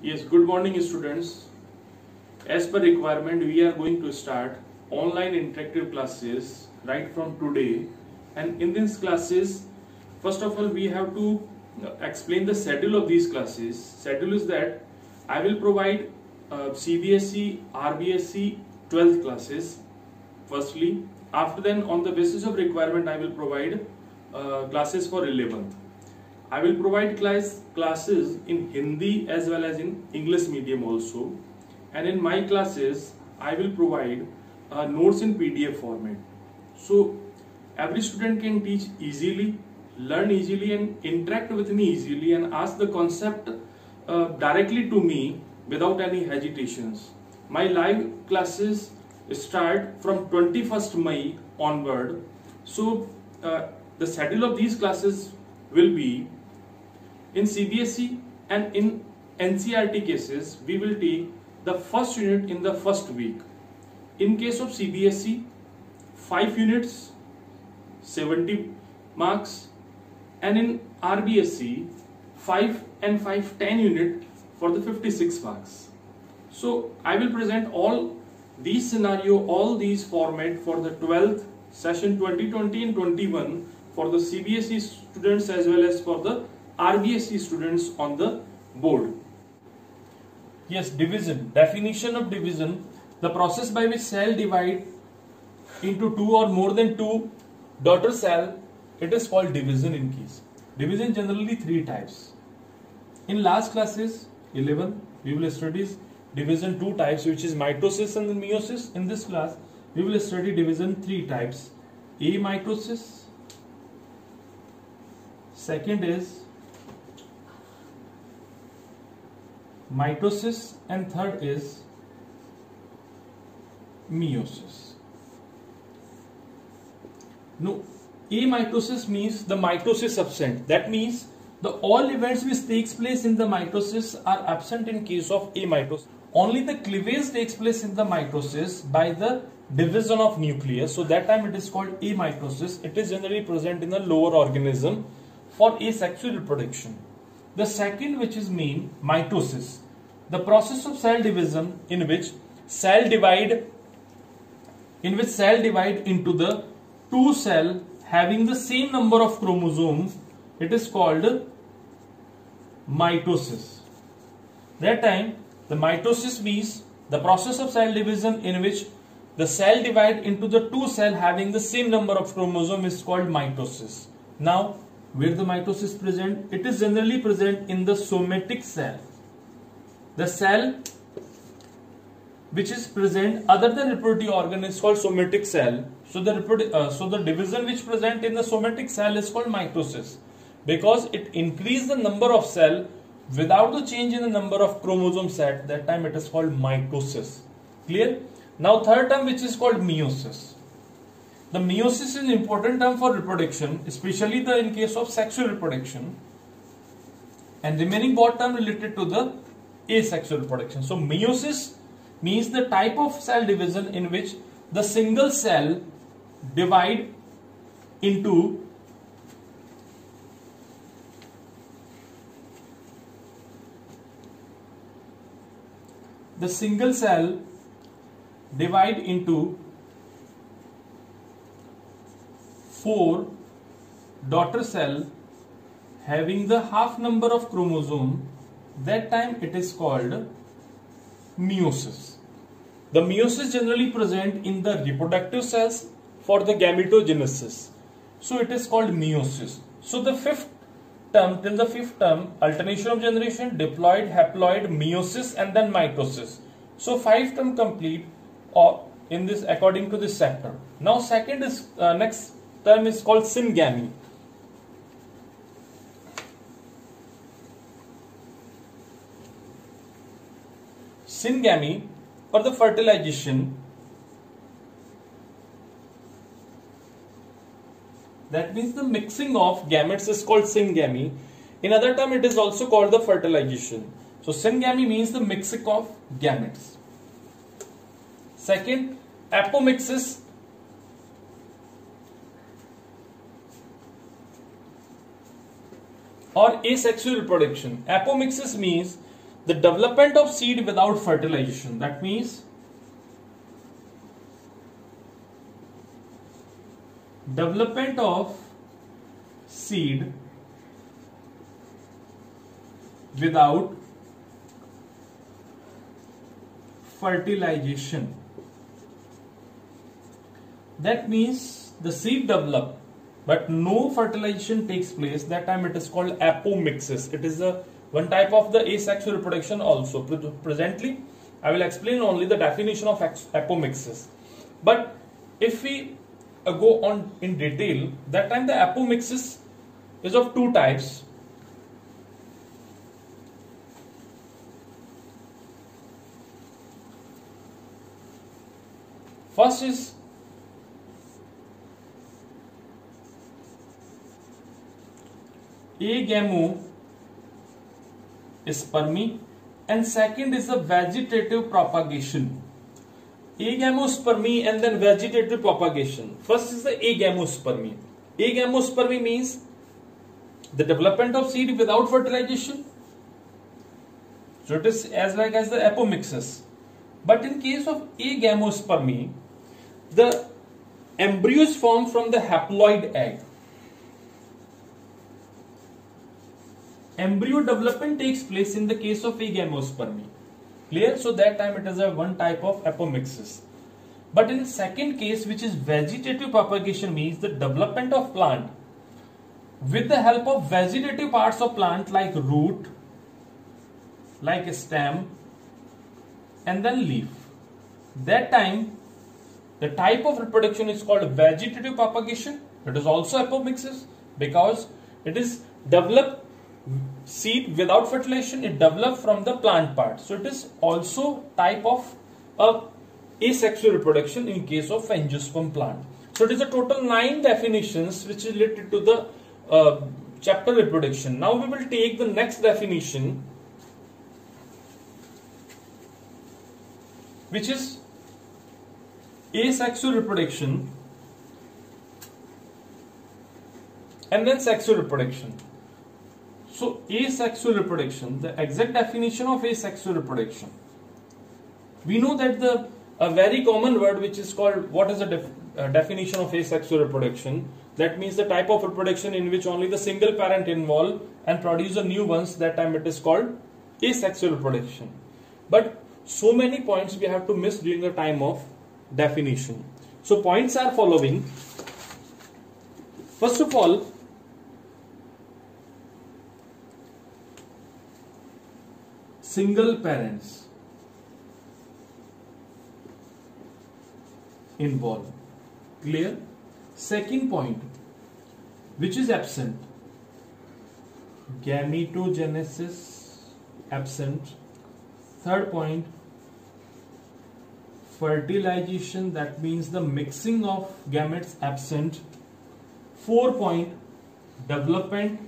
Yes, good morning students. As per requirement, we are going to start online interactive classes right from today. And in these classes, first of all, we have to explain the schedule of these classes. Schedule is that I will provide CBSE, RBSE 12th classes firstly. After then, on the basis of requirement, I will provide classes for 11th. I will provide classes in Hindi as well as in English medium also, and in my classes I will provide notes in PDF format. So every student can teach easily, learn easily and interact with me easily and ask the concept directly to me without any hesitations. My live classes start from 21st May onward. So the schedule of these classes will be: in CBSE and in NCERT cases, we will take the first unit in the first week. In case of CBSE, 5 units, 70 marks, and in RBSE, 5 and 5, 10 unit for the 56 marks. So I will present all these scenario, all these format for the 12th session 2020 and 21 for the CBSE students as well as for the RBSE students on the board. Yes, division. Definition of division: the process by which cell divide into two or more than two daughter cell. It is called division in case. Division generally 3 types. In last classes 11 we will study division 2 types, which is mitosis and meiosis. In this class we will study division 3 types: amitosis, second is mitosis, and third is meiosis. No, amitosis means the mitosis absent. That means the all events which takes place in the mitosis are absent in case of amitosis. Only the cleavage takes place in the mitosis by the division of nucleus. So that time it is called amitosis. It is generally present in a lower organism for asexual reproduction. The second, which is mean mitosis, the process of cell division in which cell divide into the two cell having the same number of chromosomes. It is called mitosis. That time the mitosis means the process of cell division in which the cell divide into the two cell having the same number of chromosomes is called mitosis. Now, where the mitosis present? It is generally present in the somatic cell. The cell which is present other than reproductive organ is called somatic cell. So the division which present in the somatic cell is called mitosis, because it increase the number of cell without the change in the number of chromosome set. That time it is called mitosis. Clear? Now third term, which is called meiosis. The meiosis is an important term for reproduction, especially in case of sexual reproduction, and remaining both term related to the asexual reproduction. So meiosis means the type of cell division in which the single cell divide into four daughter cell having the half number of chromosome. That time it is called meiosis. The meiosis generally present in the reproductive cells for the gametogenesis. So it is called meiosis. So the fifth term, till the fifth term, alternation of generation, diploid, haploid, meiosis, and then mitosis. So 5 term complete in this according to this chapter. Now second is next term is called syngamy. Syngamy, or the fertilization, that means the mixing of gametes is called syngamy. In other term it is also called the fertilization. So syngamy means the mixing of gametes. Second, apomixis, or asexual reproduction. Apomixis means the development of seed without fertilization. That means development of seed without fertilization. That means the seed develop but no fertilization takes place. That time it is called apomixis. It is a one type of the asexual reproduction also. Presently I will explain only the definition of apomixis, but if we go on in detail, that time the apomixis is of two types. First is agamospermy and second is the vegetative propagation. Agamospermy and then vegetative propagation. First is the agamospermy. Agamospermy means the development of seed without fertilization. So it is as like as the apomixis. But in case of agamospermy, the embryo is formed from the haploid egg. Embryo development takes place in the case of agamospermy. Clear? So that time it is a one type of apomixis. But in second case, which is vegetative propagation, means the development of plant with the help of vegetative parts of plant like root, like stem and then leaf. That time the type of reproduction is called vegetative propagation. It is also apomixis because it is developed seed without fertilization. It developed from the plant part. So it is also type of asexual reproduction in case of angiosperm plant. So it is a total 9 definitions which is related to the chapter reproduction. Now we will take the next definition, which is asexual reproduction and then sexual reproduction. So asexual reproduction, the exact definition of asexual reproduction. We know that a very common word which is called, what is the definition of asexual reproduction? That means the type of reproduction in which only the single parent involved and produce a new ones. That time it is called asexual reproduction. But so many points we have to miss during the time of definition. So points are following. First of all, single parents involved. Clear? Second point, which is absent, gametogenesis absent. Third point, fertilization, that means the mixing of gametes absent. 4 point, development,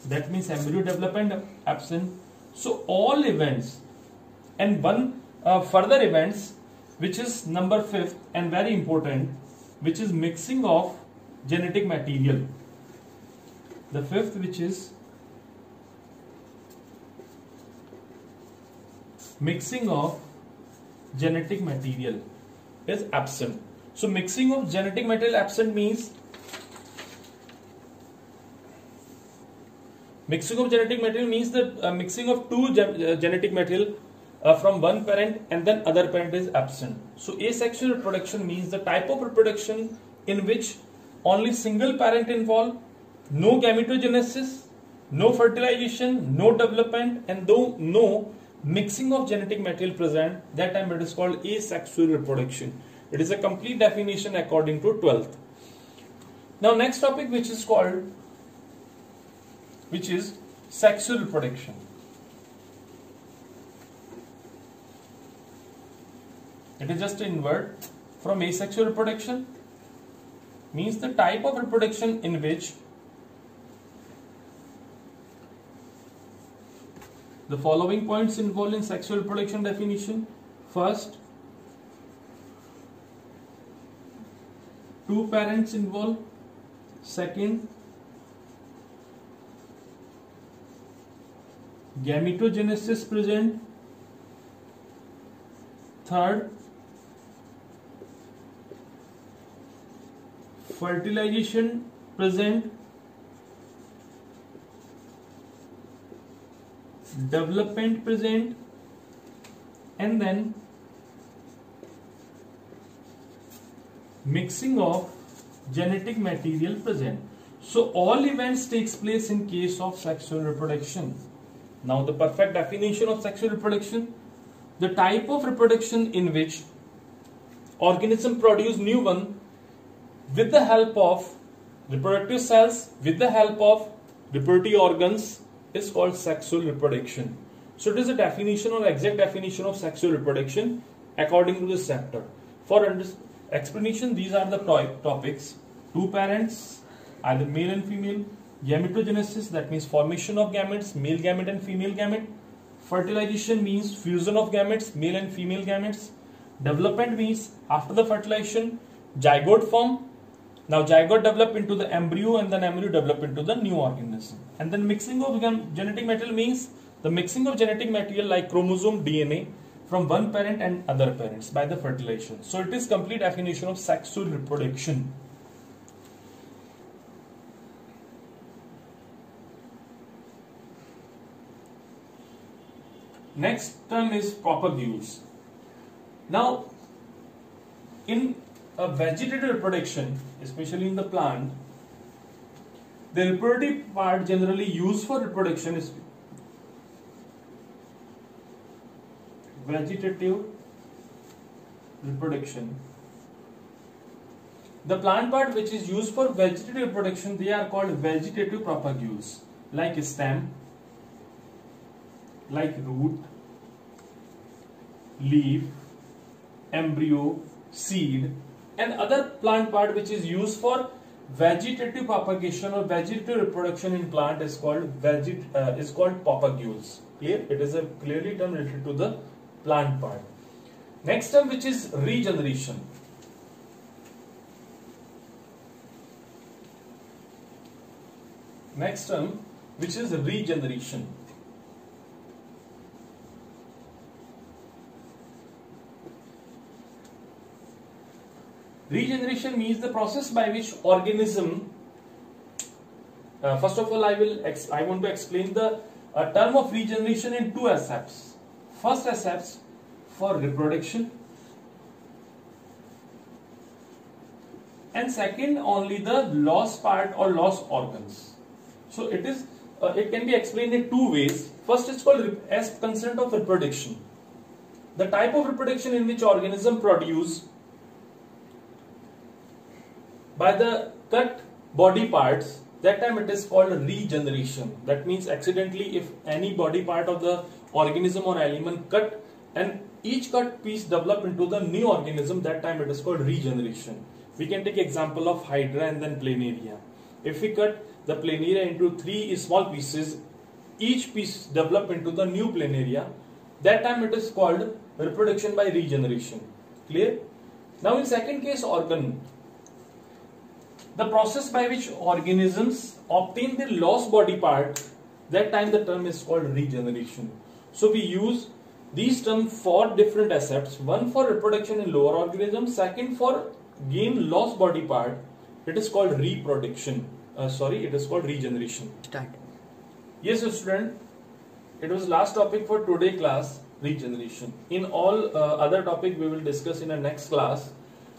that means embryo development absent. So all events and one further events, which is number 5th and very important, which is mixing of genetic material. The 5th, which is mixing of genetic material, is absent. So mixing of genetic material absent means mixing of genetic material means the mixing of two genetic material from one parent and then other parent is absent. So asexual reproduction means the type of reproduction in which only single parent involved, no gametogenesis, no fertilization, no development, and no mixing of genetic material present. That time it is called asexual reproduction. It is a complete definition according to 12th. Now next topic, which is sexual reproduction. It is just an word from asexual reproduction, means the type of reproduction in which the following points involved in sexual reproduction definition. First, two parents involved. Second, gametogenesis present. Third, fertilization present. Development present. And then mixing of genetic material present. So all events takes place in case of sexual reproduction. Now the perfect definition of sexual reproduction: the type of reproduction in which organism produce new one with the help of reproductive cells, with the help of reproductive organs, is called sexual reproduction. So it is a definition or exact definition of sexual reproduction according to this chapter. For explanation, these are the topics: two parents, either male and female; gametogenesis, that means formation of gametes, male gamete and female gamete; fertilization means fusion of gametes, male and female gametes; development means after the fertilization zygote form. Now zygote develop into the embryo, and then embryo develop into the new organism. And then mixing of genetic material means the mixing of genetic material like chromosome, DNA from one parent and other parents by the fertilization. So it is complete definition of sexual reproduction. Next term is propagules. Now in a vegetative reproduction, especially in the plant, the reproductive part generally used for reproduction is vegetative reproduction. The plant part which is used for vegetative reproduction, they are called vegetative propagules, like stem, like root, leaf, embryo, seed, and other plant part which is used for vegetative propagation or vegetative reproduction in plant is called propagules. Clear? It is a clearly term related to the plant part. Next term, which is regeneration. Next term, which is regeneration. Regeneration means the process by which organism. First of all, I want to explain the term of regeneration in two aspects. First aspect for reproduction, and second only the lost part or lost organs. So it can be explained in two ways. First is called as concern of reproduction. The type of reproduction in which organism produce by the cut body parts, that time it is called regeneration. That means accidentally if any body part of the organism or element cut and each cut piece develop into the new organism, that time it is called regeneration. We can take example of Hydra and then Planaria. If we cut the Planaria into 3 small pieces, each piece develop into the new Planaria, that time it is called reproduction by regeneration. Clear? Now in second case, organ. The process by which organisms obtain their lost body part, that time the term is called regeneration. So we use these terms for different aspects. One for reproduction in lower organisms, second for gain lost body part. It is called reproduction. It is called regeneration. Start. Yes, student. It was last topic for today class, regeneration. In all other topic we will discuss in the next class.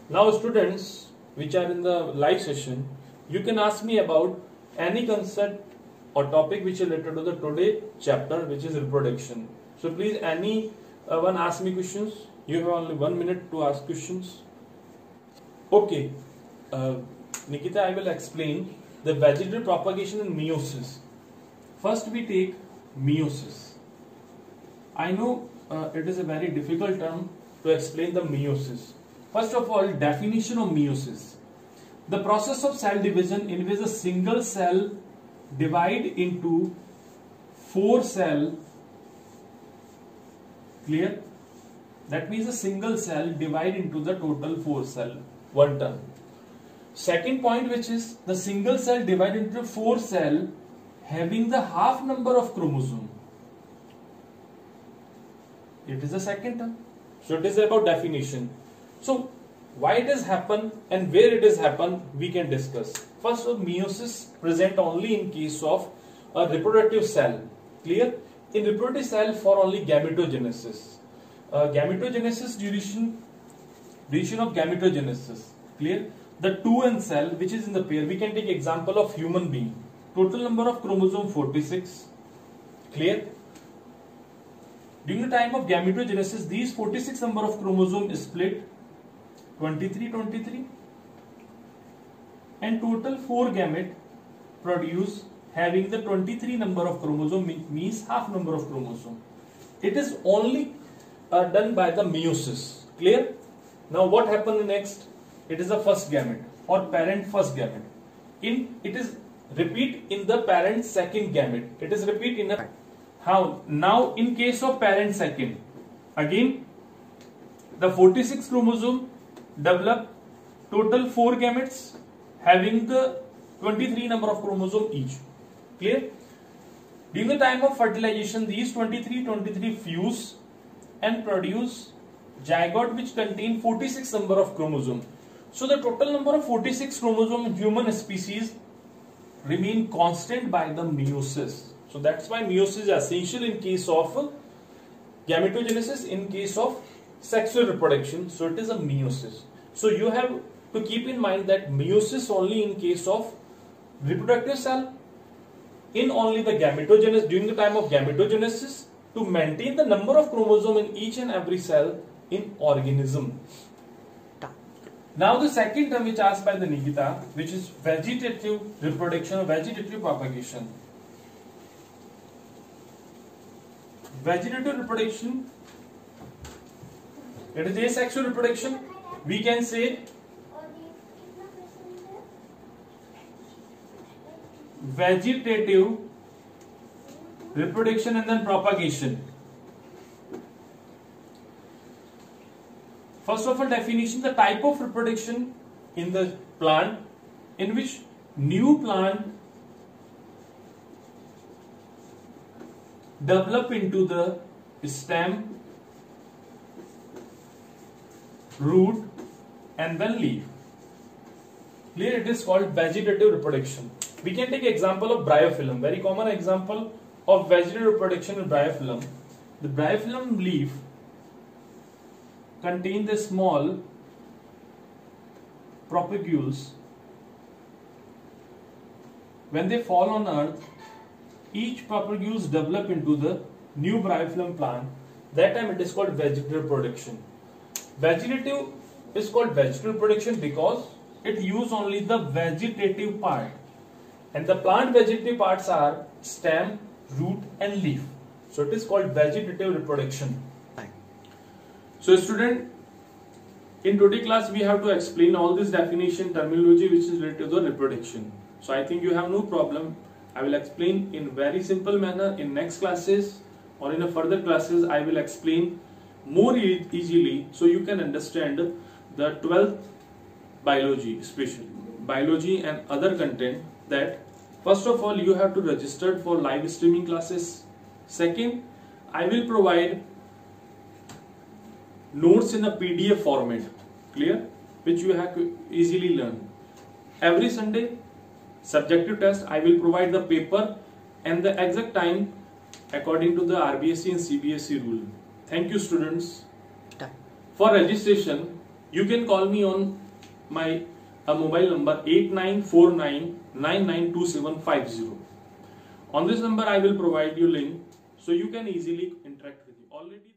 Now students which are in the live session, you can ask me about any concept or topic which is related to the today chapter, which is reproduction. So please anyone ask me questions. You have only 1 minute to ask questions. Okay, Nikita, I will explain the vegetative propagation and meiosis. First we take meiosis. I know it is a very difficult term to explain the meiosis. First of all, definition of meiosis. The process of cell division in which a single cell divide into 4 cell. Clear? That means a single cell divide into the total 4 cell. One term. Second point, which is the single cell divided into 4 cell having the half number of chromosome. It is the second term. So it is about definition. So why it has happened and where it has happened, we can discuss. First, meiosis present only in case of a reproductive cell. Clear? In reproductive cell for only gametogenesis. Gametogenesis, duration of gametogenesis. Clear? The 2n cell which is in the pair, we can take example of human being. Total number of chromosome 46. Clear? During the time of gametogenesis, these 46 number of chromosome is split 23 and total 4 gamete produce having the 23 number of chromosome, means half number of chromosome. It is only done by the meiosis. Clear? Now what happened next? It is the first gamete or parent first gamete. It is repeat in the parent second gamete. It is repeat in a how? Now in case of parent second, again the 46 chromosome develop total 4 gametes having the 23 number of chromosome each. Clear? During the time of fertilization, these 23 fuse and produce zygote which contain 46 number of chromosome. So the total number of 46 chromosome in human species remain constant by the meiosis. So that's why meiosis is essential in case of gametogenesis, in case of sexual reproduction. So it is a meiosis. So you have to keep in mind that meiosis only in case of reproductive cell, in only the gametogenesis, during the time of gametogenesis, to maintain the number of chromosome in each and every cell in organism. Now the second term which asked by the Nikita, which is vegetative reproduction or vegetative propagation. Vegetative reproduction, it is asexual reproduction. We can say vegetative reproduction and then propagation. First of all, definition: the type of reproduction in the plant in which new plant develop into the stem, root and then leaf. Clear? It is called vegetative reproduction. We can take example of bryophyllum. Very common example of vegetative reproduction in bryophyllum. The bryophyllum leaf contain the small propagules. When they fall on earth, each propagules develop into the new bryophyllum plant. That time it is called vegetative reproduction. Vegetative is called vegetative reproduction because it use only the vegetative part, and the plant vegetative parts are stem, root and leaf. So it is called vegetative reproduction. So student, in today's class we have to explain all this definition terminology which is related to the reproduction. So I think you have no problem. I will explain in very simple manner in next classes, or in a further classes I will explain more easily so you can understand the 12th biology, especially biology and other content. That first of all you have to register for live streaming classes. Second, I will provide notes in a PDF format, clear, which you have to easily learn. Every Sunday subjective test, I will provide the paper and the exact time according to the RBSE and CBSE rule. Thank you students. For registration, you can call me on my mobile number 8949992750. On this number I will provide you link so you can easily interact with me. Already